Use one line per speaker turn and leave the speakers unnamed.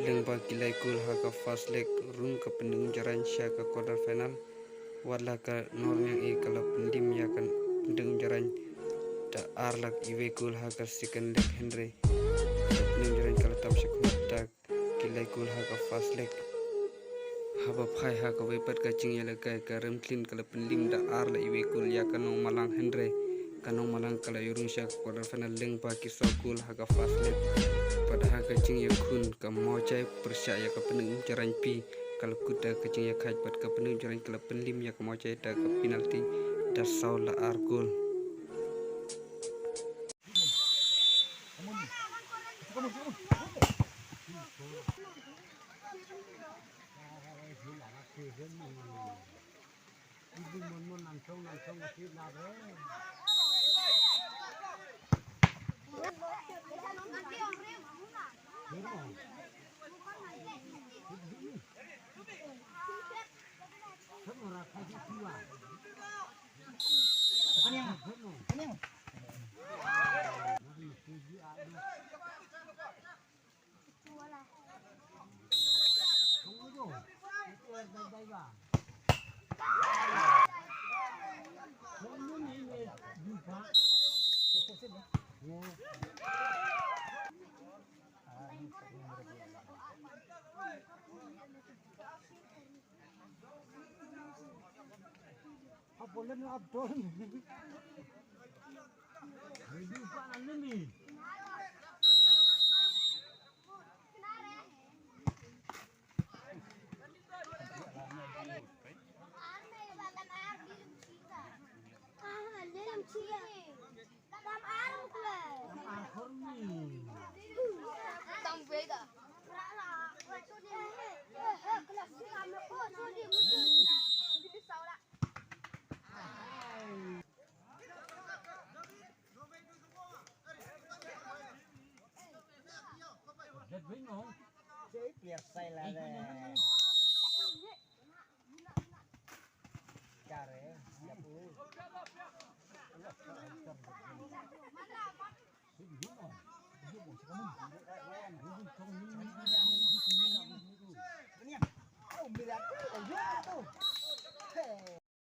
lengba kilai kul haka first leg rung ka pendung jaran sya ka quarter final wala ka nornyang e kala pendim ya kan pendung jaran da arlak iwe kul haka second leg henry pendung jaran kala tam syak da kilai kul haka first leg haba phai haka wepat ka ching yala ka ram clean kala pendim da arla iwe kul ya kan nong malang henry kanong malang kala yurung sya quarter final lengba kisau kul haka first leg pada kacing ya kun ka mocai percaya ka penung jaran pi kalau kuda kacing ya khaj pat ka penung jaran kala penlim ya ka mocai da ka penalti da saula argol
Boleh ni abdul. Hidup panas ni. Biasa lah deh. Care, ya bu. Ini ya. Oh, mira tu,